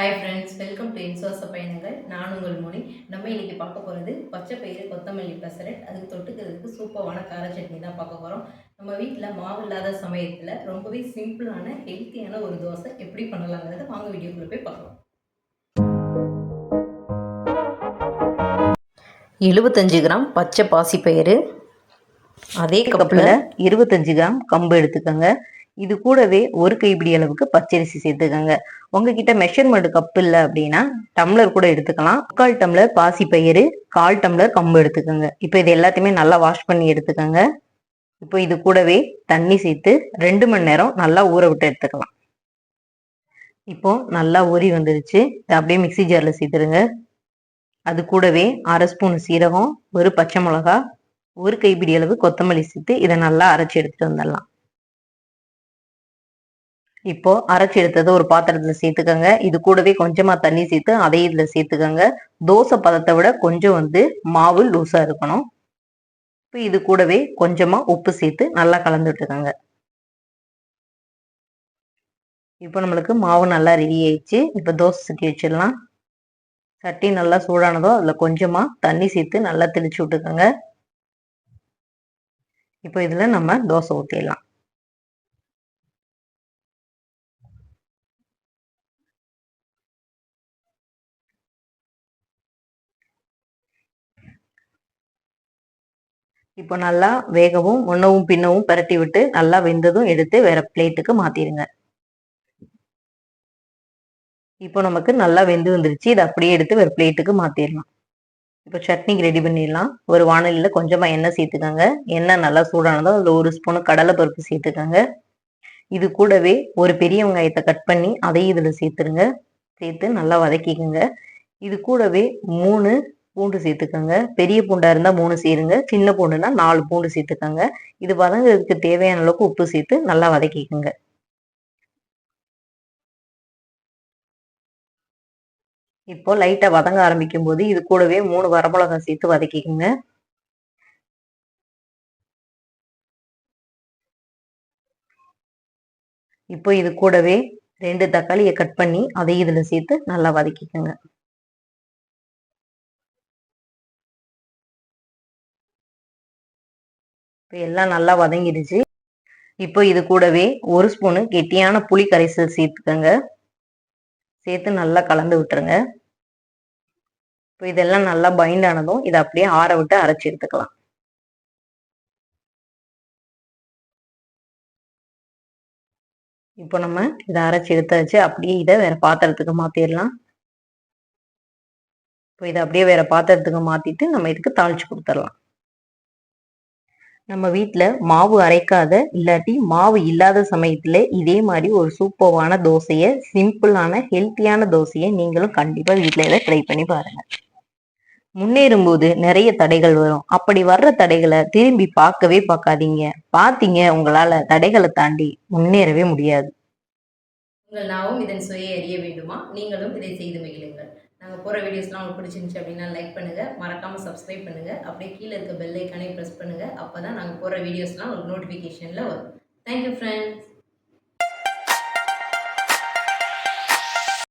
Hi friends, welcome to இன்சுவாச பயணங்கள். நான் உங்கள் மோனி. நம்ம இன்னைக்கு பார்க்க போகிறது பச்சை பயிறு கொத்தமல்லி பெசரட். அதுக்கு தொட்டுக்கிறதுக்கு சூப்பரான கார சட்னி தான் பார்க்க போகிறோம். நம்ம வீட்டில் மாவு இல்லாத சமயத்தில் ரொம்பவே சிம்பிளான ஹெல்த்தியான ஒரு தோசை எப்படி பண்ணலாங்கிறத வாங்க வீடியோக்குள்ளே போய் பார்க்கலாம். 75 கிராம் பச்சை பாசிப்பயிறு, அதே கப்பில் 25 கிராம் கம்பு எடுத்துக்கோங்க. இது கூடவே ஒரு கைப்பிடி அளவுக்கு பச்சரிசி சேர்த்துக்கோங்க. உங்ககிட்ட மெஷர்மெண்ட் கப் இல்லை அப்படின்னா டம்ளர் கூட எடுத்துக்கலாம். 1/4 டம்ளர் பாசி பயிறு, 1/4 டம்ளர் கம்பு எடுத்துக்கோங்க. இப்போ இது எல்லாத்தையுமே நல்லா வாஷ் பண்ணி எடுத்துக்கோங்க. இப்போ இது கூடவே தண்ணி சேர்த்து 2 மணி நேரம் நல்லா ஊற விட்டு எடுத்துக்கலாம். இப்போ நல்லா ஊறி வந்துருச்சு. இதை அப்படியே மிக்சி ஜார்ல சேர்த்துருங்க. அது கூடவே 1/2 ஸ்பூன் சீரகம், ஒரு பச்சை மிளகா, ஒரு கைப்பிடி அளவு கொத்தமல்லி சேர்த்து இதை நல்லா அரைச்சி எடுத்துட்டு வந்துடலாம். இப்போ அரைச்சி எடுத்ததை ஒரு பாத்திரத்துல சேர்த்துக்கோங்க. இது கூடவே கொஞ்சமா தண்ணி சேர்த்து அதையும் இதுல சேர்த்துக்கோங்க. தோசை பதத்தை விட கொஞ்சம் மாவு லூஸா இருக்கணும். இப்போ இது கூடவே கொஞ்சமா உப்பு சேர்த்து நல்லா கலந்து விட்டுக்கோங்க. இப்போ நம்மளுக்கு மாவு நல்லா ரெடி ஆயிடுச்சு. இப்போ தோசை சட்டி வச்சிடலாம். சட்டி நல்லா சூடானதோ அதுல கொஞ்சமா தண்ணி சேர்த்து நல்லா தெளிச்சு விட்டுக்கோங்க. இப்போ இதுல நம்ம தோசை ஊற்றிடலாம். இப்போ நல்லா வேகவும் முன்னவும் பின்னவும் பரட்டி விட்டு நல்லா வெந்ததும் எடுத்து வேற பிளேட்டுக்கு மாத்திருங்க. இப்போ நமக்கு நல்லா வெந்து வந்துருச்சு. இதை அப்படியே எடுத்து வேற பிளேட்டுக்கு மாத்திடலாம். இப்போ சட்னிக்கு ரெடி பண்ணிடலாம். ஒரு வானலியில கொஞ்சமா எண்ணெய் சேர்த்துக்கோங்க. எண்ணெய் நல்லா சூடானதோ அதுல 1 ஸ்பூன் கடலை பருப்பு சேர்த்துக்கோங்க. இது கூடவே ஒரு பெரிய வெங்காயத்தை கட் பண்ணி அதையும் இதுல சேர்த்துருங்க. சேர்த்து நல்லா வதக்கிக்கோங்க. இது கூடவே 3 பூண்டு சேர்த்துக்கோங்க. பெரிய பூண்டா இருந்தா 3 சேருங்க. சின்ன பூண்டுனா 4 பூண்டு சேர்த்துக்கோங்க. இது வதங்குறதுக்கு தேவையான அளவுக்கு உப்பு சேர்த்து நல்லா வதக்கிக்கோங்க. இப்போ லைட்டா வதங்க ஆரம்பிக்கும் போது இது கூடவே 3 வரமிளகாய் சேர்த்து வதக்கிக்கோங்க. இப்போ இது கூடவே 2 தக்காளியை கட் பண்ணி அதையும் இதுல சேர்த்து நல்லா வதக்கிக்கோங்க. இப்போ எல்லாம் நல்லா வதங்கிடுச்சு. இப்போ இது கூடவே 1 ஸ்பூனு கெட்டியான புளி கரைசல் சேர்த்துக்கோங்க. சேர்த்து நல்லா கலந்து விட்டுருங்க. இப்போ இதெல்லாம் நல்லா பைண்ட் ஆனதும் இதை அப்படியே ஆற விட்டு அரைச்சி எடுத்துக்கலாம். இப்போ நம்ம இதை அரைச்சி எடுத்தாச்சு. அப்படியே இதை வேற பாத்திரத்துக்கு மாத்திடலாம். இப்போ இதை அப்படியே வேற பாத்திரத்துக்கு மாத்திட்டு நம்ம இதுக்கு தாளிச்சு கொடுத்துடலாம். நம்ம வீட்டில் மாவு அரைக்காத இல்லாட்டி மாவு இல்லாத சமயத்துல இதே மாதிரி ஒரு சூப்பரான தோசையை, சிம்பிளான ஹெல்த்தியான தோசையை நீங்களும் கண்டிப்பா வீட்டில் இதை ட்ரை பண்ணி பாருங்க. முன்னேறும் போது நிறைய தடைகள் வரும். அப்படி வர்ற தடைகளை திரும்பி பார்க்கவே பார்க்காதீங்க. பார்த்தீங்க உங்களால தடைகளை தாண்டி முன்னேறவே முடியாது. உங்கள் நாவும் இதன் சுவையை அறிய வேண்டுமா? நீங்களும் இதை செய்து மகிழுங்கள். நாங்கள் போகிற வீடியோஸ்லாம் உங்களுக்கு பிடிச்சிருந்துச்சு அப்படின்னா லைக் பண்ணுங்கள், மறக்காமல் சப்ஸ்கிரைப் பண்ணுங்கள். அப்படியே கீழே இருக்க பெல் ஐக்கானே ப்ரெஸ் பண்ணுங்கள். அப்போ தான் நாங்கள் போகிற வீடியோஸ்லாம் உங்களுக்கு நோட்டிஃபிகேஷனில் வரும். Thank you friends.